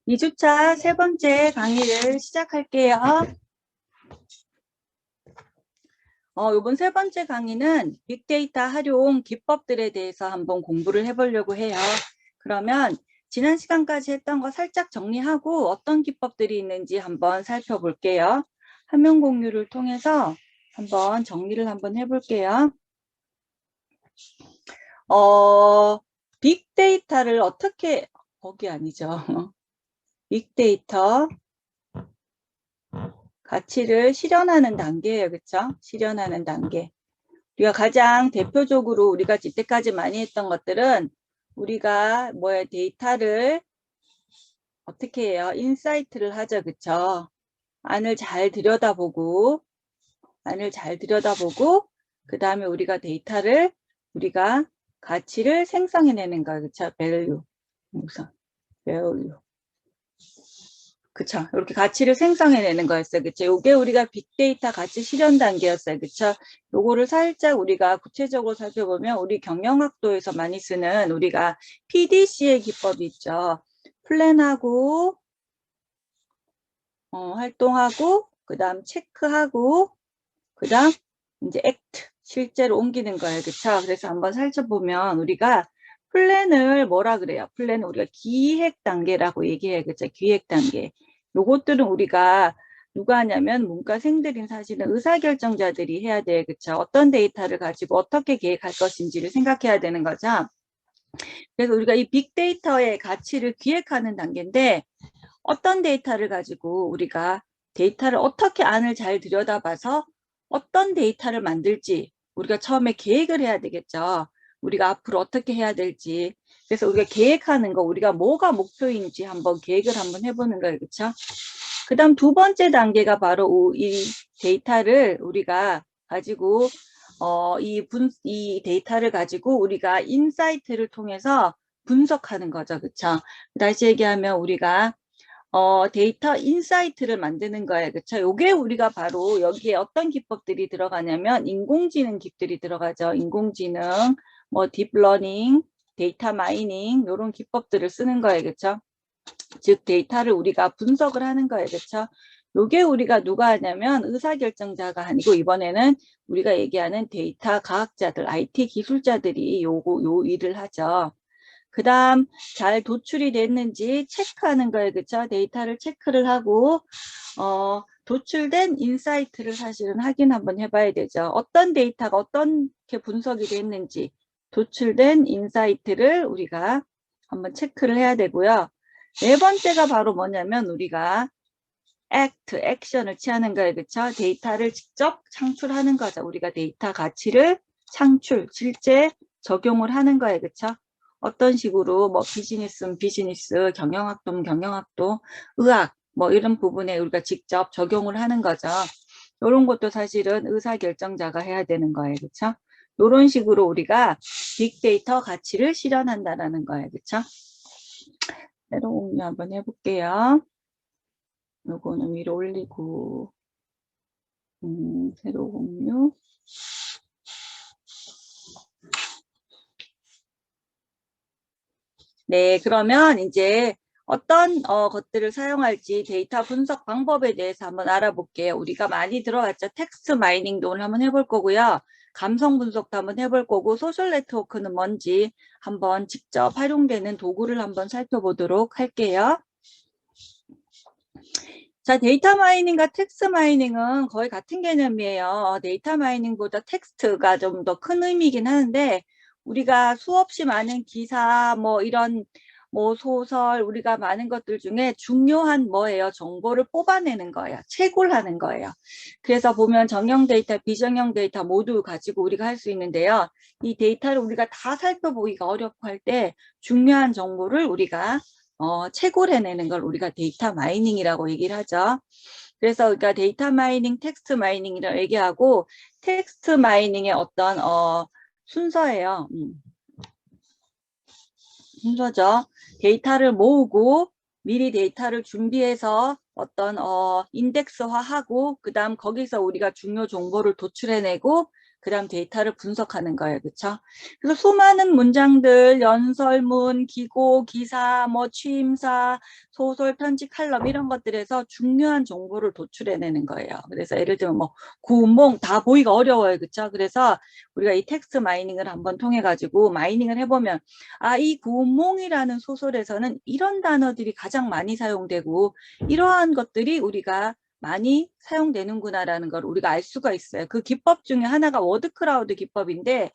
2주차 세 번째 강의를 시작할게요. 이번 세 번째 강의는 빅데이터 활용 기법들에 대해서 한번 공부를 해보려고 해요. 그러면 지난 시간까지 했던 거 살짝 정리하고 어떤 기법들이 있는지 한번 살펴볼게요. 화면 공유를 통해서 한번 정리를 한번 해볼게요. 빅데이터를 어떻게, 거기 아니죠. 빅데이터 가치를 실현하는 단계예요. 그렇죠? 실현하는 단계. 우리가 가장 대표적으로 우리가 이때까지 많이 했던 것들은 우리가 데이터를 어떻게 해요? 인사이트를 하죠. 그렇죠? 안을 잘 들여다보고 그 다음에 우리가 데이터를 우리가 가치를 생성해내는 거예요. 그렇죠? value. 우선 value. 그쵸. 이렇게 가치를 생성해내는 거였어요. 그쵸. 요게 우리가 빅데이터 가치 실현 단계였어요. 그쵸. 요거를 살짝 우리가 구체적으로 살펴보면 우리 경영학도에서 많이 쓰는 우리가 PDC의 기법이 있죠. 플랜하고, 활동하고, 그 다음 체크하고, 그 다음 이제 액트, 실제로 옮기는 거예요. 그쵸. 그래서 한번 살펴보면 우리가 플랜을 뭐라 그래요? 플랜은 우리가 기획 단계라고 얘기해요. 그쵸. 기획 단계. 요것들은 우리가 누가 하냐면 문과생들인 사실은 의사결정자들이 해야 돼요. 그쵸? 어떤 데이터를 가지고 어떻게 계획할 것인지를 생각해야 되는 거죠. 그래서 우리가 이 빅데이터의 가치를 기획하는 단계인데 어떤 데이터를 가지고 우리가 데이터를 어떻게 안을 잘 들여다봐서 어떤 데이터를 만들지 우리가 처음에 계획을 해야 되겠죠. 우리가 앞으로 어떻게 해야 될지. 그래서 우리가 계획하는 거, 우리가 뭐가 목표인지 한번 계획을 한번 해보는 거예요. 그렇죠? 그 다음 두 번째 단계가 바로 이 데이터를 우리가 가지고 이 데이터를 가지고 우리가 인사이트를 통해서 분석하는 거죠. 그렇죠? 다시 얘기하면 우리가 데이터 인사이트를 만드는 거예요. 그렇죠? 요게 우리가 바로 여기에 어떤 기법들이 들어가냐면 인공지능 기법들이 들어가죠. 인공지능, 딥러닝, 데이터 마이닝 이런 기법들을 쓰는 거예요. 그렇죠? 즉 데이터를 우리가 분석을 하는 거예요. 그렇죠? 요게 우리가 누가 하냐면 의사결정자가 아니고 이번에는 우리가 얘기하는 데이터 과학자들, IT 기술자들이 요 일을 하죠. 그 다음 잘 도출이 됐는지 체크하는 거예요. 그렇죠? 데이터를 체크를 하고 도출된 인사이트를 사실은 확인 한번 해봐야 되죠. 어떤 데이터가 어떻게 분석이 됐는지 도출된 인사이트를 우리가 한번 체크를 해야 되고요. 네 번째가 바로 뭐냐면 우리가 액션을 취하는 거예요. 그렇죠? 데이터를 직접 창출하는 거죠. 우리가 데이터 가치를 실제 적용을 하는 거예요. 그렇죠? 어떤 식으로 비즈니스는 비즈니스, 경영학도는 경영학도, 의학 이런 부분에 우리가 직접 적용을 하는 거죠. 이런 것도 사실은 의사결정자가 해야 되는 거예요. 그렇죠? 이런 식으로 우리가 빅데이터 가치를 실현한다라는 거예요. 그렇죠? 새로 공유 한번 해볼게요. 요거는 위로 올리고 새로 공유. 네, 그러면 이제 어떤 것들을 사용할지 데이터 분석 방법에 대해서 한번 알아볼게요. 우리가 많이 들어갔죠. 텍스트 마이닝도 오늘 한번 해볼 거고요. 감성 분석도 한번 해볼 거고 소셜 네트워크는 뭔지 한번 직접 활용되는 도구를 한번 살펴보도록 할게요. 자, 데이터 마이닝과 텍스트 마이닝은 거의 같은 개념이에요. 데이터 마이닝보다 텍스트가 좀 더 큰 의미이긴 하는데 우리가 수없이 많은 기사 이런 소설 우리가 많은 것들 중에 중요한 뭐예요? 정보를 뽑아내는 거예요. 채굴하는 거예요. 그래서 보면 정형 데이터, 비정형 데이터 모두 가지고 우리가 할 수 있는데요. 이 데이터를 우리가 다 살펴보기가 어렵고 할 때 중요한 정보를 우리가 채굴해내는 걸 우리가 데이터 마이닝이라고 얘기를 하죠. 그래서 그러니까 데이터 마이닝, 텍스트 마이닝이라고 얘기하고 텍스트 마이닝의 어떤 순서예요. 순서죠. 데이터를 모으고 미리 데이터를 준비해서 어떤 인덱스화하고 그 다음 거기서 우리가 중요 정보를 도출해내고 그 다음 데이터를 분석하는 거예요. 그쵸? 그래서 수많은 문장들, 연설문, 기고, 기사, 뭐 취임사, 소설, 편지, 칼럼 이런 것들에서 중요한 정보를 도출해내는 거예요. 그래서 예를 들면 뭐 구몬 다 보기가 어려워요. 그쵸? 그래서 우리가 이 텍스트 마이닝을 한번 통해 가지고 마이닝을 해보면 이 구몬이라는 소설에서는 이런 단어들이 가장 많이 사용되고 이러한 것들이 우리가 많이 사용되는구나라는 걸 우리가 알 수가 있어요. 그 기법 중에 하나가 워드 크라우드 기법인데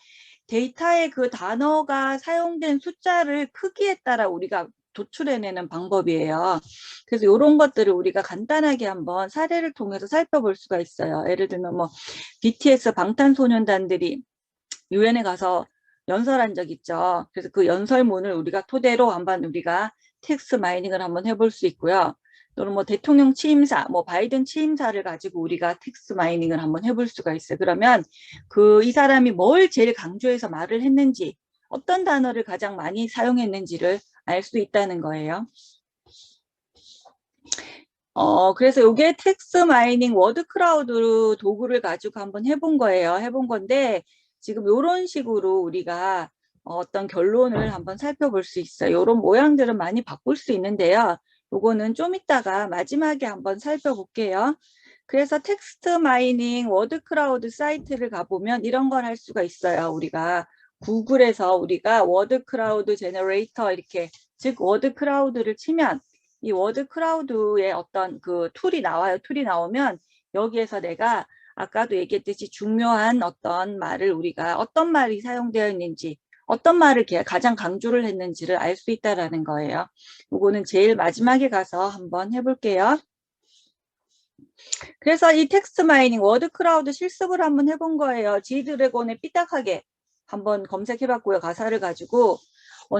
데이터에 그 단어가 사용된 숫자를 크기에 따라 우리가 도출해내는 방법이에요. 그래서 이런 것들을 우리가 간단하게 한번 사례를 통해서 살펴볼 수가 있어요. 예를 들면 뭐 BTS 방탄소년단들이 유엔에 가서 연설한 적 있죠. 그래서 그 연설문을 우리가 토대로 한번 우리가 텍스트 마이닝을 한번 해볼 수 있고요. 또는 뭐 대통령 취임사, 뭐 바이든 취임사를 가지고 우리가 텍스트 마이닝을 한번 해볼 수가 있어요. 그러면 이 사람이 뭘 제일 강조해서 말을 했는지, 어떤 단어를 가장 많이 사용했는지를 알 수 있다는 거예요. 그래서 이게 텍스트 마이닝 워드 크라우드 도구를 가지고 한번 해본 거예요. 해본 건데 지금 이런 식으로 우리가 어떤 결론을 한번 살펴볼 수 있어요. 이런 모양들은 많이 바꿀 수 있는데요. 요거는 좀 이따가 마지막에 한번 살펴볼게요. 그래서 텍스트 마이닝 워드 크라우드 사이트를 가보면 이런 걸 할 수가 있어요. 우리가 구글에서 우리가 워드 크라우드 제너레이터 이렇게 즉 워드 크라우드를 치면 이 워드 크라우드의 어떤 그 툴이 나와요. 툴이 나오면 여기에서 내가 아까도 얘기했듯이 중요한 어떤 말을 우리가 어떤 말이 사용되어 있는지 어떤 말을 가장 강조를 했는지를 알 수 있다라는 거예요. 이거는 제일 마지막에 가서 한번 해볼게요. 그래서 이 텍스트 마이닝 워드 크라우드 실습을 한번 해본 거예요. G드래곤의 삐딱하게 한번 검색해봤고요. 가사를 가지고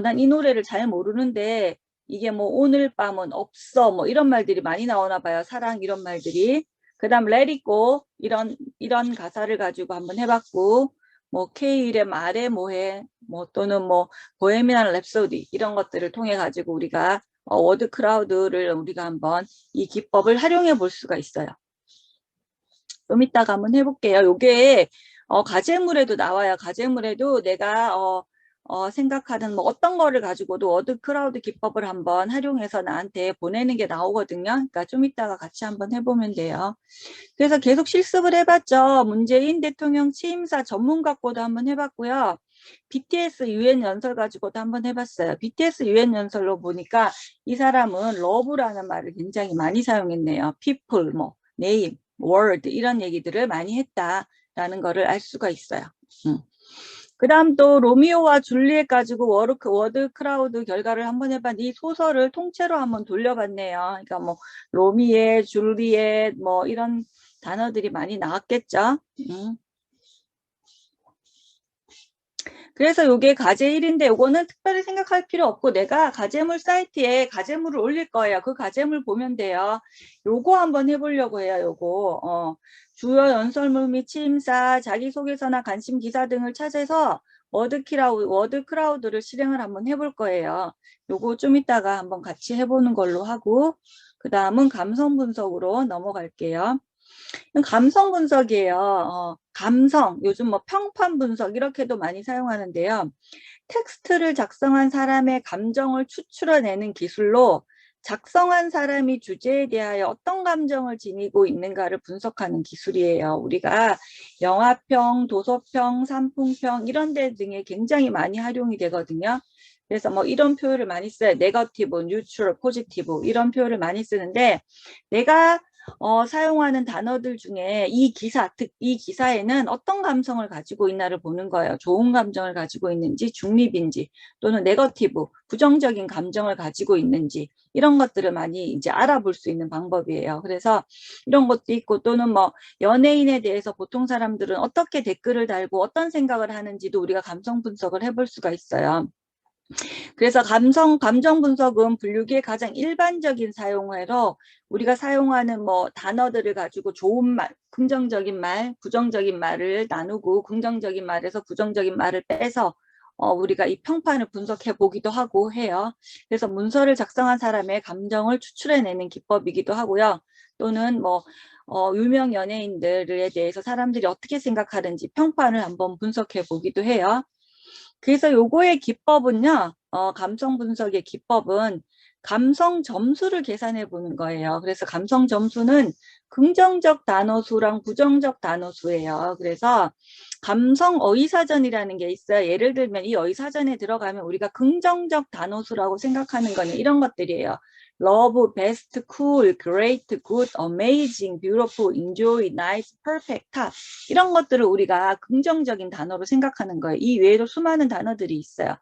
난 이 노래를 잘 모르는데 이게 뭐 오늘 밤은 없어 뭐 이런 말들이 많이 나오나 봐요. 사랑 이런 말들이. 그 다음 let it go 이런 가사를 가지고 한번 해봤고 뭐 K일의 말해 뭐해 뭐 또는 뭐 보헤미안 랩소디 이런 것들을 통해 가지고 우리가 워드 크라우드를 우리가 한번 이 기법을 활용해 볼 수가 있어요. 좀 이따가 한번 해볼게요. 요게 과제물에도 나와요. 과제물에도 내가 생각하는 뭐 어떤 거를 가지고도 워드 크라우드 기법을 한번 활용해서 나한테 보내는 게 나오거든요. 그러니까 좀 이따가 같이 한번 해보면 돼요. 그래서 계속 실습을 해봤죠. 문재인 대통령 취임사 전문 갖고도 한번 해봤고요. BTS 유엔 연설 가지고도 한번 해봤어요. BTS 유엔 연설로 보니까 이 사람은 러브라는 말을 굉장히 많이 사용했네요. people, 뭐 name, word 이런 얘기들을 많이 했다라는 거를 알 수가 있어요. 그 다음 또 로미오와 줄리엣 가지고 워드 크라우드 결과를 한번 해봤는데 이 소설을 통째로 한번 돌려봤네요. 그러니까 뭐 로미에, 줄리엣 뭐 이런 단어들이 많이 나왔겠죠. 그래서 요게 과제 1인데 요거는 특별히 생각할 필요 없고 내가 과제물 사이트에 과제물을 올릴 거예요. 그 과제물 보면 돼요. 요거 한번 해보려고 해요. 요거 주요 연설문 및 취임사, 자기소개서나 관심 기사 등을 찾아서 워드 크라우드를 실행을 한번 해볼 거예요. 요거 좀 이따가 한번 같이 해보는 걸로 하고 그 다음은 감성 분석으로 넘어갈게요. 감성 분석이에요. 감성, 요즘 뭐 평판 분석 이렇게도 많이 사용하는데요. 텍스트를 작성한 사람의 감정을 추출해내는 기술로 작성한 사람이 주제에 대하여 어떤 감정을 지니고 있는가를 분석하는 기술이에요. 우리가 영화평, 도서평, 산풍평 이런 데 등에 굉장히 많이 활용이 되거든요. 그래서 뭐 이런 표현을 많이 써요. 네거티브, 뉴트럴, 포지티브 이런 표현을 많이 쓰는데 내가 사용하는 단어들 중에 이 기사에는 어떤 감성을 가지고 있나를 보는 거예요. 좋은 감정을 가지고 있는지, 중립인지, 또는 네거티브, 부정적인 감정을 가지고 있는지, 이런 것들을 많이 이제 알아볼 수 있는 방법이에요. 그래서 이런 것도 있고, 또는 뭐, 연예인에 대해서 보통 사람들은 어떻게 댓글을 달고 어떤 생각을 하는지도 우리가 감성 분석을 해볼 수가 있어요. 그래서 감정 분석은 분류기의 가장 일반적인 사용어로 우리가 사용하는 뭐 단어들을 가지고 좋은 말, 긍정적인 말, 부정적인 말을 나누고 긍정적인 말에서 부정적인 말을 빼서 우리가 이 평판을 분석해 보기도 하고 해요. 그래서 문서를 작성한 사람의 감정을 추출해내는 기법이기도 하고요. 또는 뭐 유명 연예인들에 대해서 사람들이 어떻게 생각하는지 평판을 한번 분석해 보기도 해요. 그래서 요거의 기법은요, 감성 분석의 기법은 감성 점수를 계산해 보는 거예요. 그래서 감성 점수는 긍정적 단어수랑 부정적 단어수예요. 그래서 감성 어휘사전이라는 게 있어요. 예를 들면 이 어휘사전에 들어가면 우리가 긍정적 단어수라고 생각하는 거는 이런 것들이에요. love, best, cool, great, good, amazing, beautiful, enjoy, nice, perfect, top 이런 것들을 우리가 긍정적인 단어로 생각하는 거예요. 이 외에도 수많은 단어들이 있어요.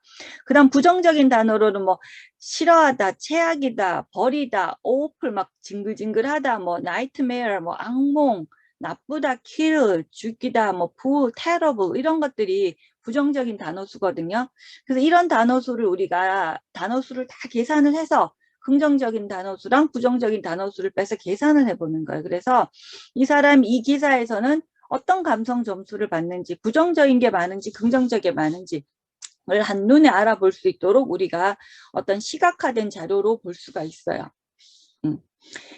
그 다음 부정적인 단어로는 뭐 싫어하다, 최악이다, 버리다, awful 막 징글징글하다, 뭐 nightmare, 뭐 악몽, 나쁘다, kill, 죽이다, 뭐 fool, terrible 이런 것들이 부정적인 단어수거든요. 그래서 이런 단어수를 우리가 단어수를 다 계산을 해서 긍정적인 단어수랑 부정적인 단어수를 빼서 계산을 해보는 거예요. 그래서 이 사람 이 기사에서는 어떤 감성 점수를 받는지 부정적인 게 많은지 긍정적인 게 많은지 을 한눈에 알아볼 수 있도록 우리가 어떤 시각화된 자료로 볼 수가 있어요.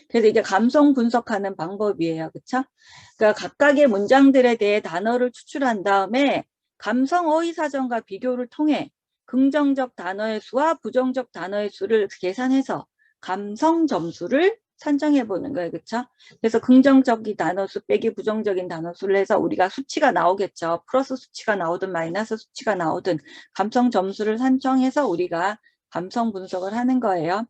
그래서 이게 감성 분석하는 방법이에요. 그쵸? 그러니까 각각의 문장들에 대해 단어를 추출한 다음에 감성 어휘사전과 비교를 통해 긍정적 단어의 수와 부정적 단어의 수를 계산해서 감성 점수를 산정해 보는 거예요. 그쵸? 그래서 긍정적인 단어 수 빼기 부정적인 단어 수를 해서 우리가 수치가 나오겠죠. 플러스 수치가 나오든 마이너스 수치가 나오든 감성 점수를 산정해서 우리가 감성 분석을 하는 거예요.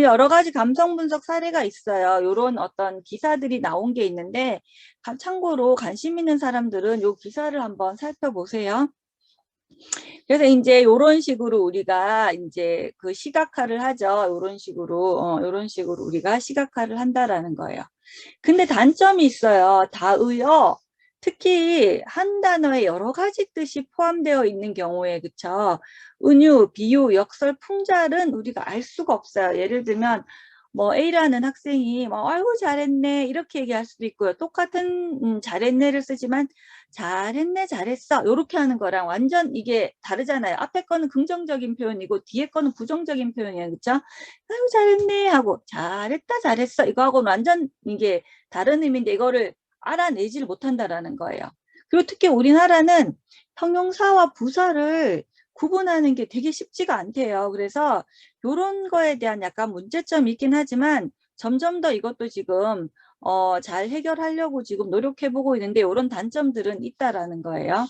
여러 가지 감성 분석 사례가 있어요. 이런 어떤 기사들이 나온 게 있는데 참고로 관심 있는 사람들은 이 기사를 한번 살펴보세요. 그래서 이제 이런 식으로 우리가 이제 그 시각화를 하죠. 이런 식으로 우리가 시각화를 한다라는 거예요. 근데 단점이 있어요. 다의어 특히 한 단어에 여러 가지 뜻이 포함되어 있는 경우에 그쵸? 은유, 비유, 역설, 풍자는 우리가 알 수가 없어요. 예를 들면 뭐 A라는 학생이 뭐 아이고 잘했네 이렇게 얘기할 수도 있고요. 똑같은 잘했네를 쓰지만 잘했네 잘했어 이렇게 하는 거랑 완전 이게 다르잖아요. 앞에 거는 긍정적인 표현이고 뒤에 거는 부정적인 표현이에요. 그쵸? 아이고 잘했네 하고 잘했다 잘했어 이거하고는 완전 이게 다른 의미인데 이거를 알아내지를 못한다라는 거예요. 그리고 특히 우리나라는 형용사와 부사를 구분하는 게 되게 쉽지가 않대요. 그래서 이런 거에 대한 약간 문제점이 있긴 하지만 점점 더 이것도 지금 잘 해결하려고 지금 노력해보고 있는데 이런 단점들은 있다라는 거예요.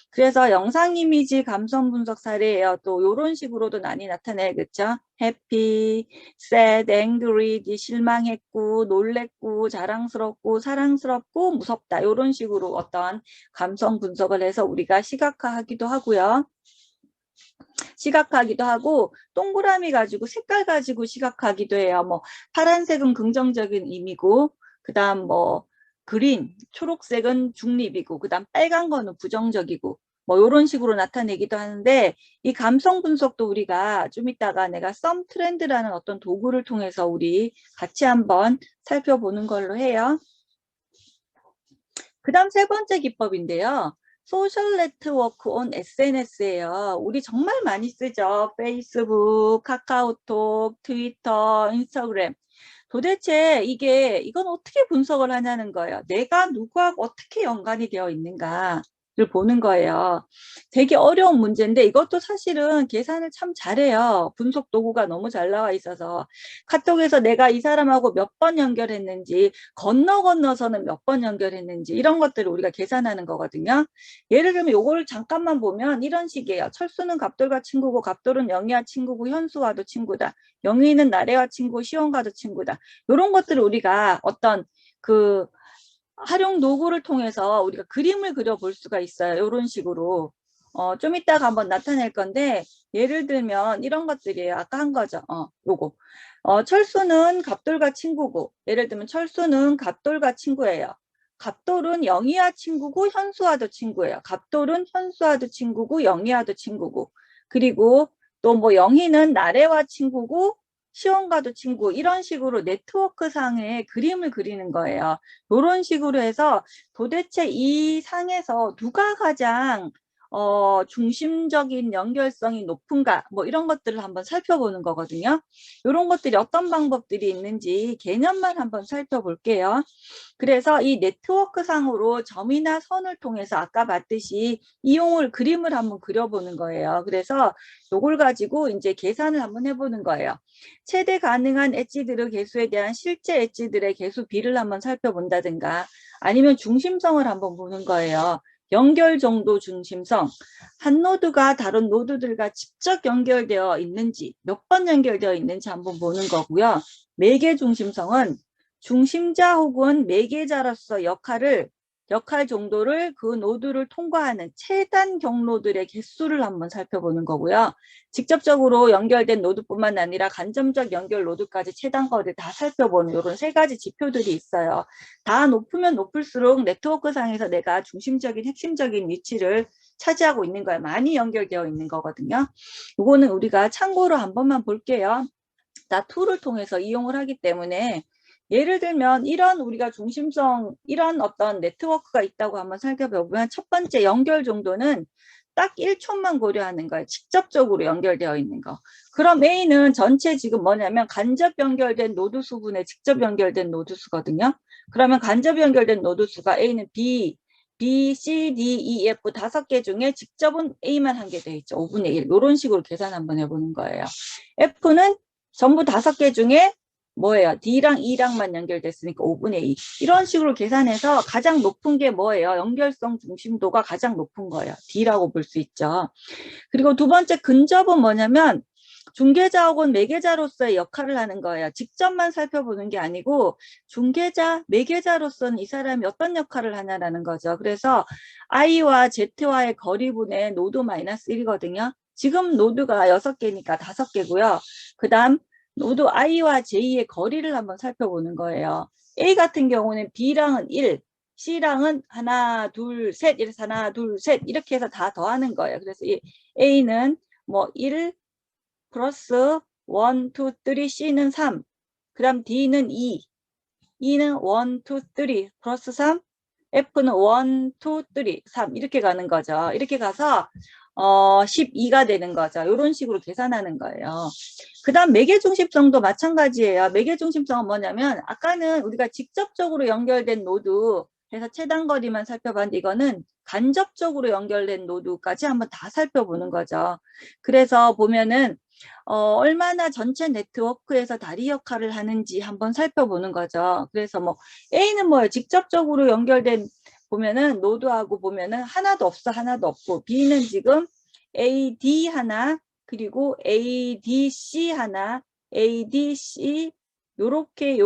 그래서 영상 이미지 감성 분석 사례예요. 또 이런 식으로도 많이 나타내, 그쵸? happy, sad, angry, 실망했고, 놀랬고, 자랑스럽고, 사랑스럽고, 무섭다. 이런 식으로 어떤 감성 분석을 해서 우리가 시각화하기도 하고요. 시각화하기도 하고 동그라미 가지고 색깔 가지고 시각화하기도 해요. 뭐 파란색은 긍정적인 의미고 그 다음 뭐 그린, 초록색은 중립이고 그 다음 빨간 거는 부정적이고 뭐 이런 식으로 나타내기도 하는데 이 감성 분석도 우리가 좀 이따가 내가 썸 트렌드라는 어떤 도구를 통해서 우리 같이 한번 살펴보는 걸로 해요. 그 다음 세 번째 기법인데요. 소셜 네트워크 온 SNS예요. 우리 정말 많이 쓰죠. 페이스북, 카카오톡, 트위터, 인스타그램. 도대체 이건 어떻게 분석을 하냐는 거예요. 내가 누구하고 어떻게 연관이 되어 있는가를 보는 거예요. 되게 어려운 문제인데 이것도 사실은 계산을 참 잘해요. 분석 도구가 너무 잘 나와 있어서 카톡에서 내가 이 사람하고 몇 번 연결했는지 건너서는 몇 번 연결했는지 이런 것들을 우리가 계산하는 거거든요. 예를 들면 이걸 잠깐만 보면 이런 식이에요. 철수는 갑돌과 친구고 갑돌은 영희와 친구고 현수와도 친구다. 영희는 나래와 친구, 시원과도 친구다. 이런 것들을 우리가 어떤 그 활용 도구를 통해서 우리가 그림을 그려볼 수가 있어요. 이런 식으로. 좀 이따가 한번 나타낼 건데 예를 들면 이런 것들이에요. 아까 한 거죠. 요거. 철수는 갑돌과 친구고 예를 들면 철수는 갑돌과 친구예요. 갑돌은 영희와 친구고 현수와도 친구예요. 갑돌은 현수와도 친구고 영희와도 친구고 그리고 또 뭐 영희는 나래와 친구고 시온과도 친구 이런 식으로 네트워크 상의 그림을 그리는 거예요. 이런 식으로 해서 도대체 이 상에서 누가 가장 중심적인 연결성이 높은가 뭐 이런 것들을 한번 살펴보는 거거든요. 이런 것들이 어떤 방법들이 있는지 개념만 한번 살펴볼게요. 그래서 이 네트워크 상으로 점이나 선을 통해서 아까 봤듯이 이용을 그림을 한번 그려보는 거예요. 그래서 이걸 가지고 이제 계산을 한번 해보는 거예요. 최대 가능한 엣지들의 개수에 대한 실제 엣지들의 개수 비를 한번 살펴본다든가 아니면 중심성을 한번 보는 거예요. 연결 정도 중심성, 한 노드가 다른 노드들과 직접 연결되어 있는지, 몇 번 연결되어 있는지 한번 보는 거고요. 매개 중심성은 중심자 혹은 매개자로서 역할 정도를 그 노드를 통과하는 최단 경로들의 개수를 한번 살펴보는 거고요. 직접적으로 연결된 노드뿐만 아니라 간접적 연결 노드까지 최단 거리를 다 살펴보는 이런 세 가지 지표들이 있어요. 다 높으면 높을수록 네트워크 상에서 내가 중심적인 핵심적인 위치를 차지하고 있는 거예요. 많이 연결되어 있는 거거든요. 이거는 우리가 참고로 한 번만 볼게요. 다 툴을 통해서 이용을 하기 때문에 예를 들면 이런 우리가 중심성 이런 어떤 네트워크가 있다고 한번 살펴보면 첫 번째 연결 정도는 딱 1촌만 고려하는 거예요. 직접적으로 연결되어 있는 거. 그럼 A는 전체 지금 뭐냐면 간접 연결된 노드 수분에 직접 연결된 노드 수거든요. 그러면 간접 연결된 노드 수가 A는 B, C, D, E, F 5개 중에 직접은 A만 한 개 돼 있죠. 5분의 1. 이런 식으로 계산 한번 해보는 거예요. F는 전부 5개 중에 뭐예요? D랑 E랑만 연결됐으니까 5분의 2. 이런 식으로 계산해서 가장 높은 게 뭐예요? 연결성 중심도가 가장 높은 거예요. D라고 볼 수 있죠. 그리고 두 번째 근접은 뭐냐면 중개자 혹은 매개자로서의 역할을 하는 거예요. 직접만 살펴보는 게 아니고 중개자, 매개자로서는 이 사람이 어떤 역할을 하냐라는 거죠. 그래서 I와 Z와의 거리분의 노드 마이너스 1이거든요. 지금 노드가 6개니까 5개고요. 그 다음 노드 I와 J의 거리를 한번 살펴보는 거예요. A 같은 경우는 B랑은 1, C랑은 하나, 둘, 셋, 이래서 하나, 둘, 셋 이렇게 해서 다 더하는 거예요. 그래서 이 A는 뭐 1 플러스 1, 2, 3, C는 3, 그 다음 D는 2, E는 1, 2, 3 플러스 3, F는 1, 2, 3, 3 이렇게 가는 거죠. 이렇게 가서 12가 되는 거죠. 이런 식으로 계산하는 거예요. 그 다음 매개중심성도 마찬가지예요. 매개중심성은 뭐냐면 아까는 우리가 직접적으로 연결된 노드 해서 최단거리만 살펴봤는데 이거는 간접적으로 연결된 노드까지 한번 다 살펴보는 거죠. 그래서 보면은 얼마나 전체 네트워크에서 다리 역할을 하는지 한번 살펴보는 거죠. 그래서 뭐 A는 뭐예요? 직접적으로 연결된 보면은 노드하고 보면은 하나도 없어, 하나도 없고 B는 지금 AD 하나 그리고 ADC 하나, ADC 요렇게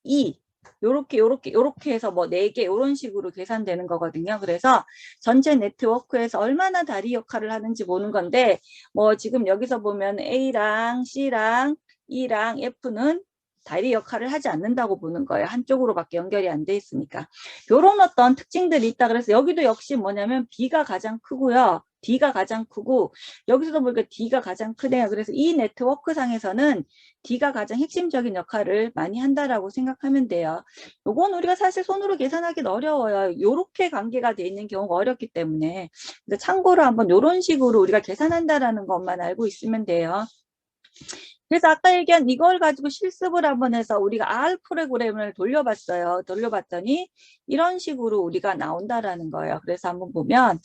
E 요렇게 해서 뭐 4개 이런 식으로 계산되는 거거든요. 그래서 전체 네트워크에서 얼마나 다리 역할을 하는지 보는 건데 뭐 지금 여기서 보면 A랑 C랑 E랑 F는 다리 역할을 하지 않는다고 보는 거예요. 한쪽으로밖에 연결이 안 돼 있으니까. 이런 어떤 특징들이 있다. 그래서 여기도 역시 뭐냐면 B가 가장 크고요. D가 가장 크고 여기서도 보니까 D가 가장 크네요. 그래서 이 네트워크 상에서는 D가 가장 핵심적인 역할을 많이 한다라고 생각하면 돼요. 요건 우리가 사실 손으로 계산하기는 어려워요. 요렇게 관계가 돼 있는 경우가 어렵기 때문에 그래서 참고로 한번 요런 식으로 우리가 계산한다라는 것만 알고 있으면 돼요. 그래서 아까 얘기한 이걸 가지고 실습을 한번 해서 우리가 R 프로그램을 돌려봤어요. 돌려봤더니 이런 식으로 우리가 나온다라는 거예요. 그래서 한번 보면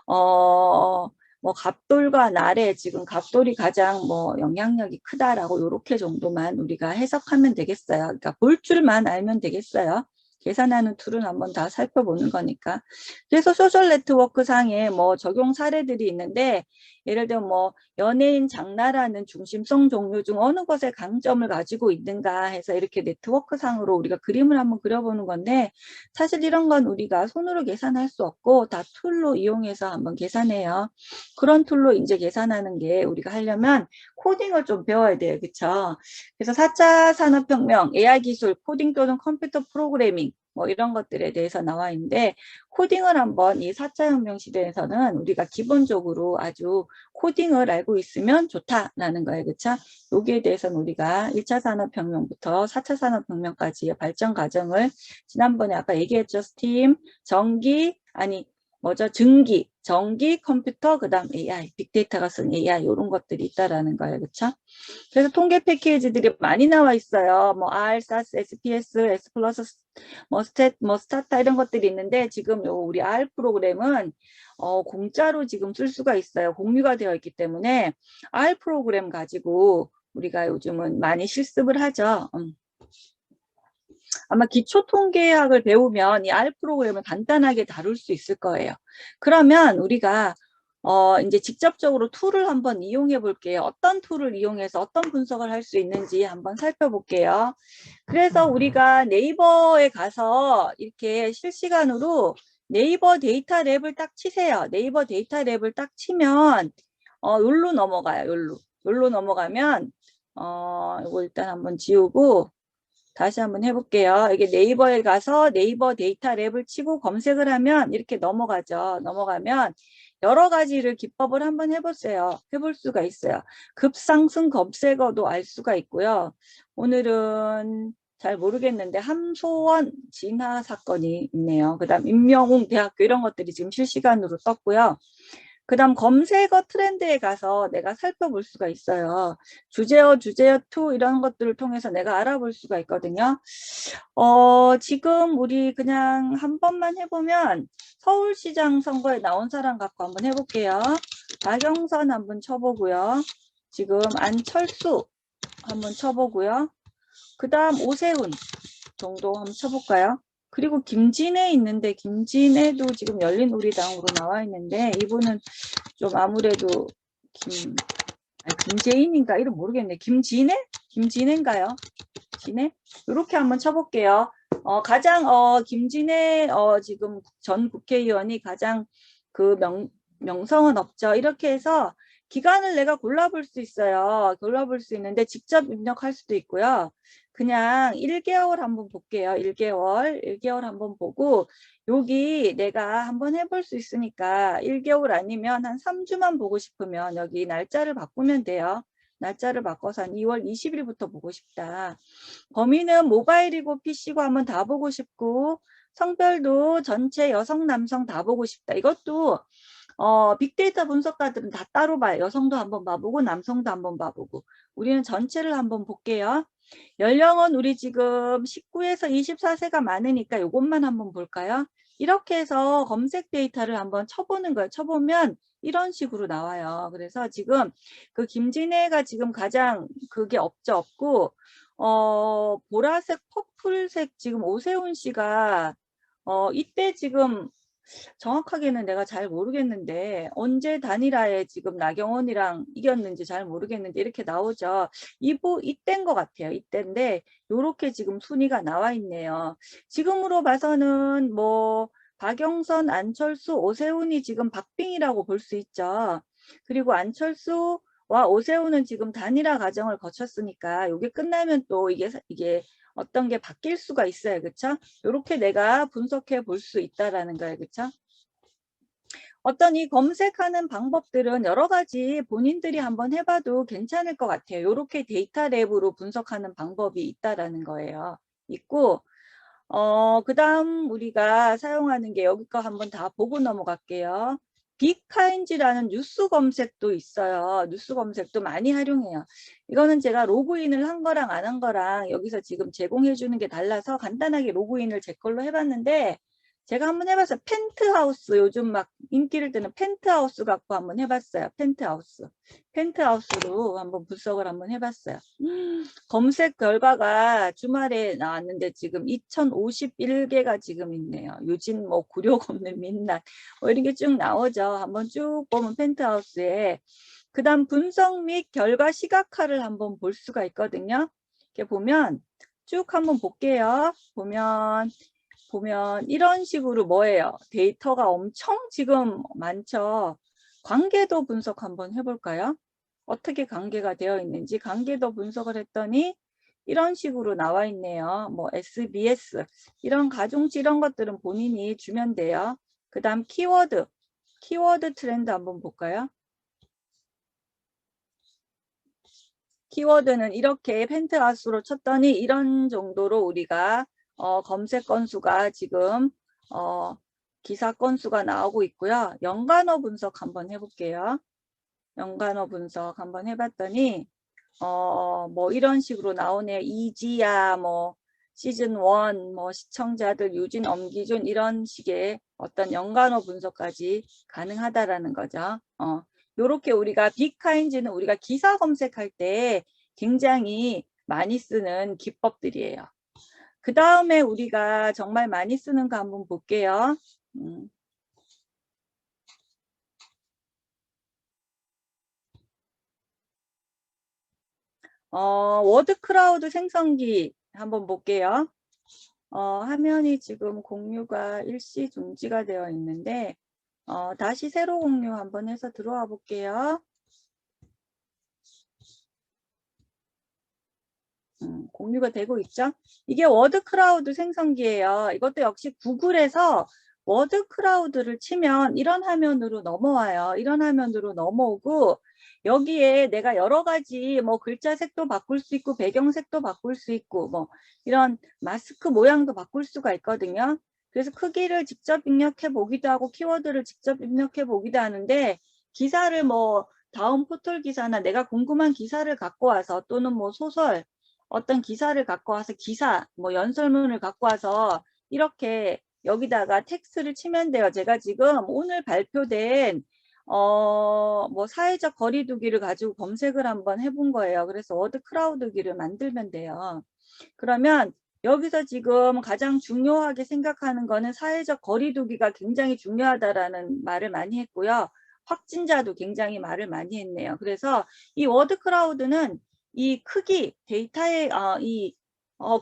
뭐 갑돌과 날에 지금 갑돌이 가장 뭐 영향력이 크다라고 요렇게 정도만 우리가 해석하면 되겠어요. 그러니까 볼 줄만 알면 되겠어요. 계산하는 툴은 한번 다 살펴보는 거니까. 그래서 소셜 네트워크 상에 뭐 적용 사례들이 있는데 예를 들면 뭐 연예인 장나라는 중심성 종류 중 어느 것에 강점을 가지고 있는가 해서 이렇게 네트워크 상으로 우리가 그림을 한번 그려보는 건데 사실 이런 건 우리가 손으로 계산할 수 없고 다 툴로 이용해서 한번 계산해요. 그런 툴로 이제 계산하는 게 우리가 하려면 코딩을 좀 배워야 돼요. 그쵸? 그래서 4차 산업혁명, AI 기술, 코딩 또는 컴퓨터 프로그래밍 뭐 이런 것들에 대해서 나와 있는데 코딩을 한번 이 4차 혁명 시대에서는 우리가 기본적으로 아주 코딩을 알고 있으면 좋다라는 거예요. 그쵸? 여기에 대해서는 우리가 1차 산업혁명부터 4차 산업혁명까지의 발전 과정을 지난번에 아까 얘기했죠. 스팀, 전기, 뭐죠? 전기, 컴퓨터, 그 다음 AI, 빅데이터가 쓴 AI 이런 것들이 있다라는 거예요. 그렇죠? 그래서 통계 패키지들이 많이 나와 있어요. 뭐 R, SAS, SPS, S 플러스, 뭐 스타타 이런 것들이 있는데 지금 요 우리 R 프로그램은 공짜로 지금 쓸 수가 있어요. 공유가 되어 있기 때문에 R 프로그램 가지고 우리가 요즘은 많이 실습을 하죠. 아마 기초 통계학을 배우면 이 R 프로그램을 간단하게 다룰 수 있을 거예요. 그러면 우리가 이제 직접적으로 툴을 한번 이용해 볼게요. 어떤 툴을 이용해서 어떤 분석을 할 수 있는지 한번 살펴볼게요. 그래서 우리가 네이버에 가서 이렇게 실시간으로 네이버 데이터 랩을 딱 치세요. 네이버 데이터 랩을 딱 치면 여기로 넘어가요. 여기로 넘어가면 이거 일단 한번 지우고 다시 한번 해볼게요. 이게 네이버에 가서 네이버 데이터 랩을 치고 검색을 하면 이렇게 넘어가죠. 넘어가면 여러 가지를 기법을 한번 해보세요. 해볼 수가 있어요. 급상승 검색어도 알 수가 있고요. 오늘은 잘 모르겠는데 함소원 진화 사건이 있네요. 그 다음 임명웅 대학교 이런 것들이 지금 실시간으로 떴고요. 그 다음 검색어 트렌드에 가서 내가 살펴볼 수가 있어요. 주제어2 이런 것들을 통해서 내가 알아볼 수가 있거든요. 지금 우리 그냥 한 번만 해보면 서울시장 선거에 나온 사람 갖고 한번 해볼게요. 박영선 한번 쳐보고요. 지금 안철수 한번 쳐보고요. 그 다음 오세훈 정도 한번 쳐볼까요? 그리고 김진애 있는데 김진애도 지금 열린우리당으로 나와 있는데 이분은 좀 아무래도 김재인인가 이름 모르겠네. 김진애? 김진애인가요? 진애? 이렇게 한번 쳐볼게요. 가장 김진애 지금 전 국회의원이 가장 그 명성은 없죠. 이렇게 해서 기간을 내가 골라볼 수 있어요. 골라볼 수 있는데 직접 입력할 수도 있고요. 그냥 1개월 한번 볼게요. 1개월 한번 보고 여기 내가 한번 해볼 수 있으니까 1개월 아니면 한 3주만 보고 싶으면 여기 날짜를 바꾸면 돼요. 날짜를 바꿔서 한 2월 20일부터 보고 싶다. 범위는 모바일이고 PC고 한번 다 보고 싶고 성별도 전체 여성 남성 다 보고 싶다. 이것도 빅데이터 분석가들은 다 따로 봐요. 여성도 한번 봐보고 남성도 한번 봐보고 우리는 전체를 한번 볼게요. 연령은 우리 지금 19에서 24세가 많으니까 이것만 한번 볼까요? 이렇게 해서 검색 데이터를 한번 쳐보는 거예요. 쳐보면 이런 식으로 나와요. 그래서 지금 그 김진애가 지금 가장 그게 없고 보라색, 퍼플색 지금 오세훈 씨가 이때 지금 정확하게는 내가 잘 모르겠는데 언제 단일화에 지금 나경원이랑 이겼는지 잘 모르겠는데 이렇게 나오죠. 이때인 것 같아요. 이때인데 요렇게 지금 순위가 나와 있네요. 지금으로 봐서는 뭐 박영선, 안철수, 오세훈이 지금 박빙이라고 볼 수 있죠. 그리고 안철수와 오세훈은 지금 단일화 과정을 거쳤으니까 이게 끝나면 또 이게 어떤 게 바뀔 수가 있어요. 그렇죠? 이렇게 내가 분석해 볼 수 있다라는 거예요. 그렇죠? 어떤 이 검색하는 방법들은 여러 가지 본인들이 한번 해봐도 괜찮을 것 같아요. 이렇게 데이터 랩으로 분석하는 방법이 있다라는 거예요. 있고 그 다음 우리가 사용하는 게 여기 거 한번 다 보고 넘어갈게요. 빅카인지라는 뉴스 검색도 있어요. 뉴스 검색도 많이 활용해요. 이거는 제가 로그인을 한 거랑 안 한 거랑 여기서 지금 제공해 주는 게 달라서 간단하게 로그인을 제 걸로 해봤는데 제가 한번 해봤어요. 펜트하우스 요즘 막 인기를 뜨는 펜트하우스 갖고 한번 해봤어요. 펜트하우스로 한번 분석을 한번 해봤어요. 검색 결과가 주말에 나왔는데 지금 2051개가 지금 있네요. 요즘 뭐 굴욕 없는 민낯 뭐 이런 게 쭉 나오죠. 한번 쭉 보면 펜트하우스에 그 다음 분석 및 결과 시각화를 한번 볼 수가 있거든요. 이렇게 보면 쭉 한번 볼게요. 보면 이런 식으로 뭐예요? 데이터가 엄청 지금 많죠. 관계도 분석 한번 해볼까요? 어떻게 관계가 되어 있는지 관계도 분석을 했더니 이런 식으로 나와 있네요. 뭐 SBS 이런 가중치 이런 것들은 본인이 주면 돼요. 그 다음 키워드 트렌드 한번 볼까요? 키워드는 이렇게 펜트하우스로 쳤더니 이런 정도로 우리가 검색 건수가 지금 기사 건수가 나오고 있고요. 연관어 분석 한번 해볼게요. 연관어 분석 한번 해봤더니 뭐 이런 식으로 나오네요. 이지야, 뭐 시즌 1, 뭐 시청자들 유진, 엄기준 이런 식의 어떤 연관어 분석까지 가능하다라는 거죠. 요렇게 우리가 빅카인즈는 우리가 기사 검색할 때 굉장히 많이 쓰는 기법들이에요. 그 다음에 우리가 정말 많이 쓰는 거 한번 볼게요. 워드 크라우드 생성기 한번 볼게요. 화면이 지금 공유가 일시 중지가 되어 있는데 다시 새로 공유 한번 해서 들어와 볼게요. 공유가 되고 있죠. 이게 워드 크라우드 생성기예요. 이것도 역시 구글에서 워드 크라우드를 치면 이런 화면으로 넘어와요. 이런 화면으로 넘어오고 여기에 내가 여러 가지 뭐 글자 색도 바꿀 수 있고 배경색도 바꿀 수 있고 뭐 이런 마스크 모양도 바꿀 수가 있거든요. 그래서 크기를 직접 입력해 보기도 하고 키워드를 직접 입력해 보기도 하는데 기사를 뭐 다음 포털 기사나 내가 궁금한 기사를 갖고 와서 또는 뭐 소설 어떤 기사를 갖고 와서 기사 뭐 연설문을 갖고 와서 이렇게 여기다가 텍스트를 치면 돼요. 제가 지금 오늘 발표된 뭐 사회적 거리두기를 가지고 검색을 한번 해본 거예요. 그래서 워드 크라우드기를 만들면 돼요. 그러면 여기서 지금 가장 중요하게 생각하는 거는 사회적 거리두기가 굉장히 중요하다라는 말을 많이 했고요. 확진자도 굉장히 말을 많이 했네요. 그래서 이 워드 크라우드는 이 크기, 데이터의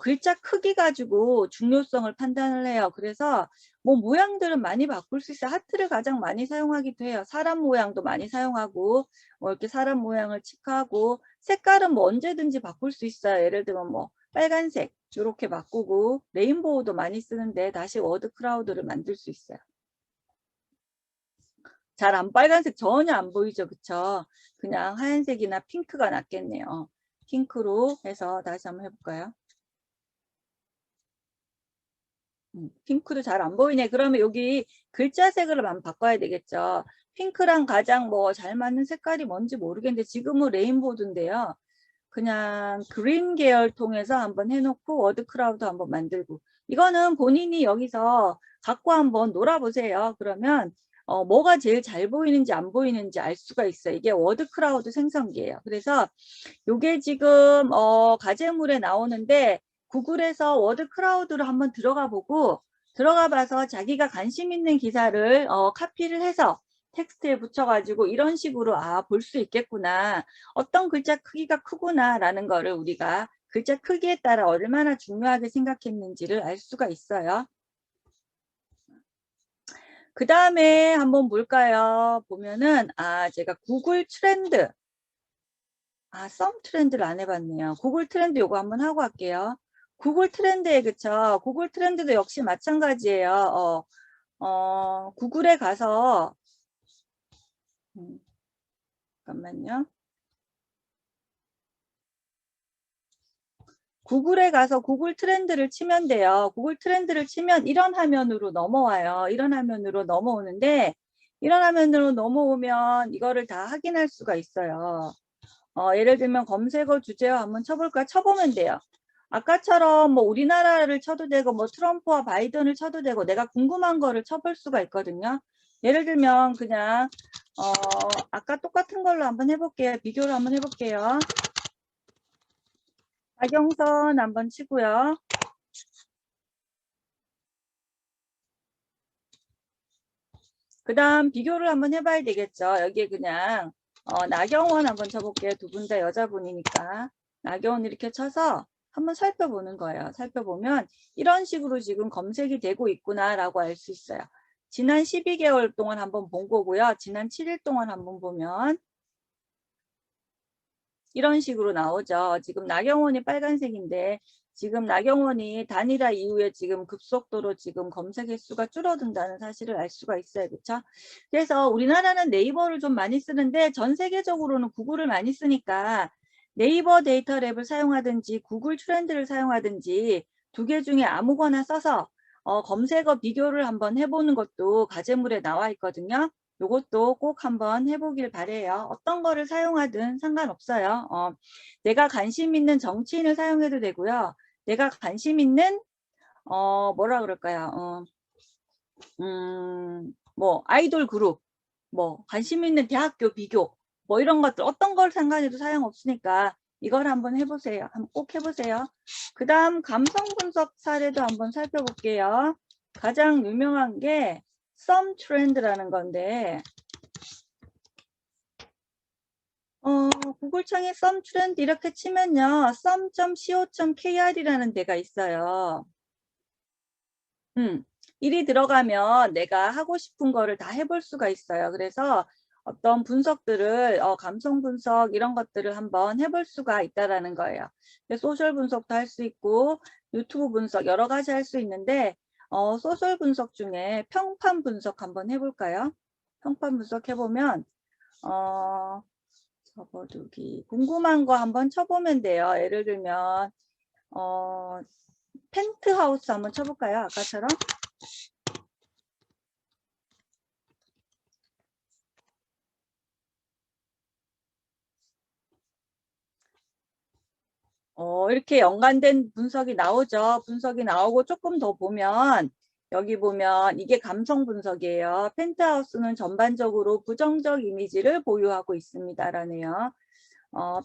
글자 크기 가지고 중요성을 판단을 해요. 그래서 뭐 모양들은 많이 바꿀 수 있어요. 하트를 가장 많이 사용하기도 해요. 사람 모양도 많이 사용하고 뭐 이렇게 사람 모양을 체크하고 색깔은 뭐 언제든지 바꿀 수 있어요. 예를 들면 뭐 빨간색 이렇게 바꾸고 레인보우도 많이 쓰는데 다시 워드 크라우드를 만들 수 있어요. 잘 안 빨간색 전혀 안 보이죠. 그쵸? 그냥 하얀색이나 핑크가 낫겠네요. 핑크로 해서 다시 한번 해볼까요? 핑크도 잘 안 보이네. 그러면 여기 글자 색을 한번 바꿔야 되겠죠. 핑크랑 가장 뭐 잘 맞는 색깔이 뭔지 모르겠는데 지금은 레인보우인데요. 그냥 그린 계열 통해서 한번 해놓고 워드 크라우드 한번 만들고 이거는 본인이 여기서 갖고 한번 놀아보세요. 그러면 뭐가 제일 잘 보이는지 안 보이는지 알 수가 있어요. 이게 워드 크라우드 생성기예요. 그래서 이게 지금 과제물에 나오는데 구글에서 워드 크라우드로 한번 들어가 보고 들어가 봐서 자기가 관심 있는 기사를 카피를 해서 텍스트에 붙여가지고 이런 식으로 볼 수 있겠구나. 어떤 글자 크기가 크구나 라는 거를 우리가 글자 크기에 따라 얼마나 중요하게 생각했는지를 알 수가 있어요. 그 다음에 한번 볼까요? 보면은 제가 구글 트렌드 썸 트렌드를 안 해봤네요. 구글 트렌드 요거 한번 하고 할게요. 구글 트렌드에 그쵸? 구글 트렌드도 역시 마찬가지예요. 구글에 가서 잠깐만요. 구글에 가서 구글 트렌드를 치면 돼요. 구글 트렌드를 치면 이런 화면으로 넘어와요. 이런 화면으로 넘어오는데 이런 화면으로 넘어오면 이거를 다 확인할 수가 있어요. 예를 들면 검색어 주제어 한번 쳐볼까? 쳐보면 돼요. 아까처럼 뭐 우리나라를 쳐도 되고 뭐 트럼프와 바이든을 쳐도 되고 내가 궁금한 거를 쳐볼 수가 있거든요. 예를 들면 그냥 아까 똑같은 걸로 한번 해볼게요. 비교를 한번 해볼게요. 박영선 한번 치고요. 그 다음 비교를 한번 해봐야 되겠죠. 여기에 그냥 나경원 한번 쳐볼게요. 두 분 다 여자분이니까. 나경원 이렇게 쳐서 한번 살펴보는 거예요. 살펴보면 이런 식으로 지금 검색이 되고 있구나 라고 알 수 있어요. 지난 12개월 동안 한번 본 거고요. 지난 7일 동안 한번 보면 이런 식으로 나오죠. 지금 나경원이 빨간색인데 지금 나경원이 단일화 이후에 지금 급속도로 지금 검색 횟수가 줄어든다는 사실을 알 수가 있어요. 그렇죠? 그래서 우리나라는 네이버를 좀 많이 쓰는데 전 세계적으로는 구글을 많이 쓰니까 네이버 데이터 랩을 사용하든지 구글 트렌드를 사용하든지 두 개 중에 아무거나 써서 검색어 비교를 한번 해보는 것도 과제물에 나와 있거든요. 요것도 꼭 한번 해보길 바래요. 어떤 거를 사용하든 상관없어요. 내가 관심 있는 정치인을 사용해도 되고요. 내가 관심 있는 뭐라 그럴까요? 뭐 아이돌 그룹, 뭐 관심 있는 대학교 비교, 뭐 이런 것들 어떤 걸 상관해도 사용없으니까 이걸 한번 해보세요. 한번 꼭 해보세요. 그 다음 감성 분석 사례도 한번 살펴볼게요. 가장 유명한 게 썸 트렌드라는 건데 구글창에 썸 트렌드 이렇게 치면요. 썸.co.kr이라는 데가 있어요. 일이 들어가면 내가 하고 싶은 거를 다 해볼 수가 있어요. 그래서 어떤 분석들을 감성 분석 이런 것들을 한번 해볼 수가 있다라는 거예요. 소셜 분석도 할 수 있고 유튜브 분석 여러 가지 할 수 있는데 소셜 분석 중에 평판 분석 한번 해볼까요? 평판 분석 해보면 접어두기 궁금한 거 한번 쳐보면 돼요. 예를 들면 펜트하우스 한번 쳐볼까요? 아까처럼. 이렇게 연관된 분석이 나오죠. 분석이 나오고 조금 더 보면 여기 보면 이게 감성 분석이에요. 펜트하우스는 전반적으로 부정적 이미지를 보유하고 있습니다라네요.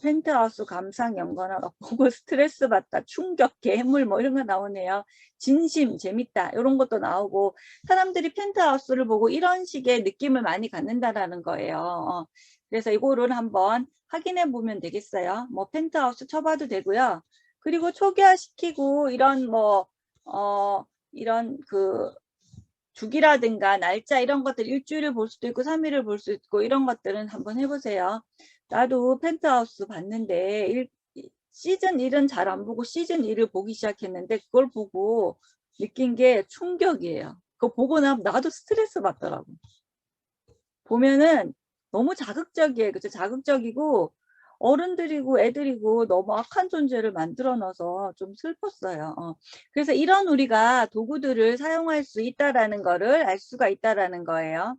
펜트하우스 감상 연관어 보고 스트레스 받다, 충격, 괴물 뭐 이런 거 나오네요. 진심, 재밌다 이런 것도 나오고 사람들이 펜트하우스를 보고 이런 식의 느낌을 많이 갖는다라는 거예요. 그래서 이거를 한번 확인해 보면 되겠어요. 뭐 펜트하우스 쳐봐도 되고요. 그리고 초기화시키고 이런 뭐 이런 그 주기라든가 날짜 이런 것들 일주일을 볼 수도 있고 3일을 볼 수 있고 이런 것들은 한번 해보세요. 나도 펜트하우스 봤는데 시즌 1은 잘 안 보고 시즌 2를 보기 시작했는데 그걸 보고 느낀 게 충격이에요. 그거 보고 나면 나도 스트레스 받더라고. 보면은 너무 자극적이에요. 그죠? 자극적이고 어른들이고 애들이고 너무 악한 존재를 만들어 넣어서 좀 슬펐어요. 그래서 이런 우리가 도구들을 사용할 수 있다라는 거를 알 수가 있다라는 거예요.